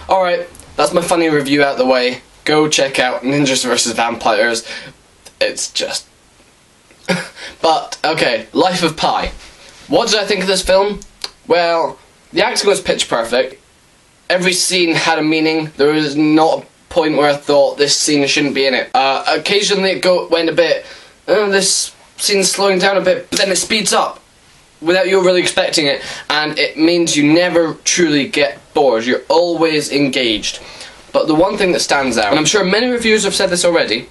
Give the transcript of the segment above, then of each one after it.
Alright, that's my funny review out the way. Go check out Ninjas vs. Vampires. It's just... But, okay, Life of Pi. What did I think of this film? Well, the acting was pitch perfect. Every scene had a meaning. There was not a point where I thought this scene shouldn't be in it. Occasionally it went a bit, this scene's slowing down a bit, but then it speeds up without you really expecting it, and it means you never truly get bored. You're always engaged. But the one thing that stands out, and I'm sure many reviewers have said this already,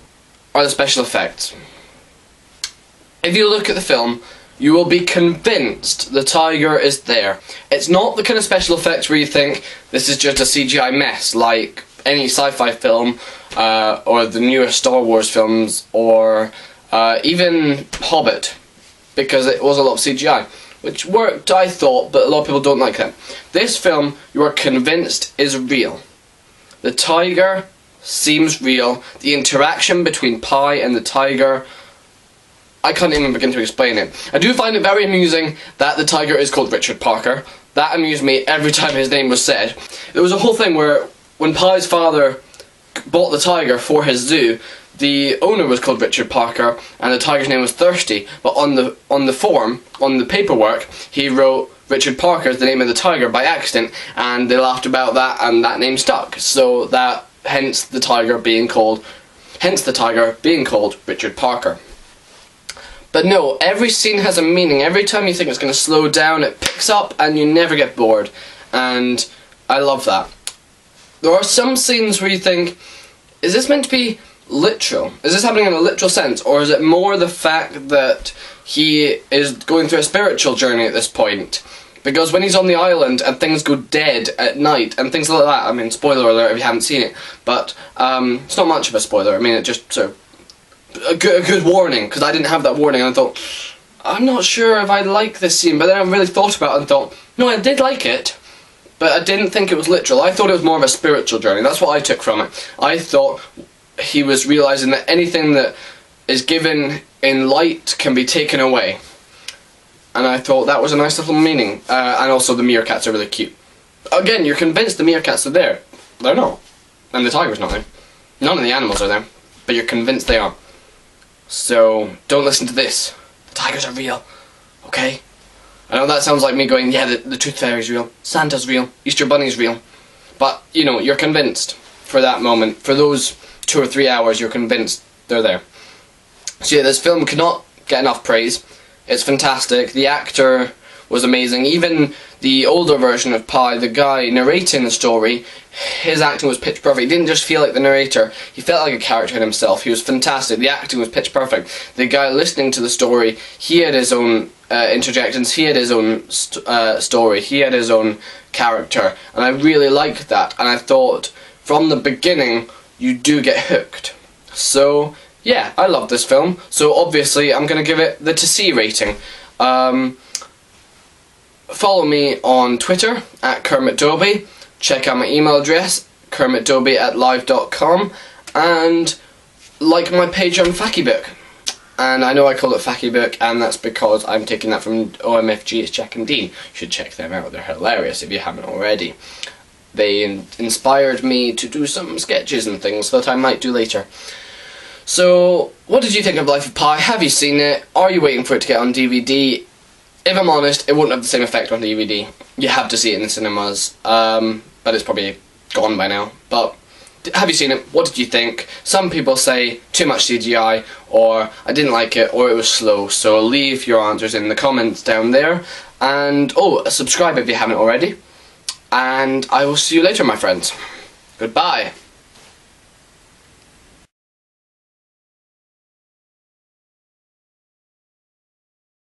are the special effects. If you look at the film, you will be convinced the tiger is there. It's not the kind of special effects where you think this is just a CGI mess, like any sci-fi film, or the newer Star Wars films, or even Hobbit, because it was a lot of CGI, which worked, I thought, but a lot of people don't like that. This film, you are convinced, is real. The tiger seems real. The interaction between Pi and the tiger, I can't even begin to explain it. I do find it very amusing that the tiger is called Richard Parker. That amused me every time his name was said. There was a whole thing where when Pi's father bought the tiger for his zoo, the owner was called Richard Parker and the tiger's name was Thirsty, but on the form, on the paperwork, he wrote Richard Parker as the name of the tiger by accident, and they laughed about that and that name stuck. So that, hence the tiger being called Richard Parker. But no, every scene has a meaning. Every time you think it's going to slow down, it picks up and you never get bored. And I love that. There are some scenes where you think, is this meant to be literal? Is this happening in a literal sense? Or is it more the fact that he is going through a spiritual journey at this point? Because when he's on the island and things go dead at night and things like that, I mean, spoiler alert if you haven't seen it, but it's not much of a spoiler. I mean, it just sort of a good warning, because I didn't have that warning, and I thought, I'm not sure if I like this scene, but then I really thought about it and thought, no, I did like it, but I didn't think it was literal. I thought it was more of a spiritual journey. That's what I took from it. I thought he was realising that anything that is given in light can be taken away, and I thought that was a nice little meaning. And also the meerkats are really cute. Again, you're convinced the meerkats are there. They're not. And the tiger's not there. None of the animals are there, but you're convinced they are. So, don't listen to this. The tigers are real, okay? I know that sounds like me going, yeah, the Tooth Fairy's real, Santa's real, Easter Bunny's real. But, you know, you're convinced for that moment. For those 2 or 3 hours, you're convinced they're there. So yeah, this film cannot get enough praise. It's fantastic. The actor was amazing. Even the older version of Pi, the guy narrating the story, his acting was pitch perfect. He didn't just feel like the narrator, he felt like a character in himself. He was fantastic. The acting was pitch perfect. The guy listening to the story, he had his own interjections, he had his own story, he had his own character, and I really liked that, and I thought from the beginning you do get hooked. So yeah, I love this film. So obviously I'm going to give it the to see rating. Follow me on Twitter at Kermit Dobie. Check out my email address, kermitdobie@live.com, and like my page on Fackybook. And I know I call it Fackybook, and that's because I'm taking that from OMFG's Jack and Dean. You should check them out, they're hilarious if you haven't already. They inspired me to do some sketches and things that I might do later. So, what did you think of Life of Pi? Have you seen it? Are you waiting for it to get on DVD? If I'm honest, it won't have the same effect on DVD. You have to see it in the cinemas, but it's probably gone by now. But have you seen it? What did you think? Some people say too much CGI, or I didn't like it, or it was slow. So leave your answers in the comments down there. And, oh, subscribe if you haven't already. And I will see you later, my friends. Goodbye.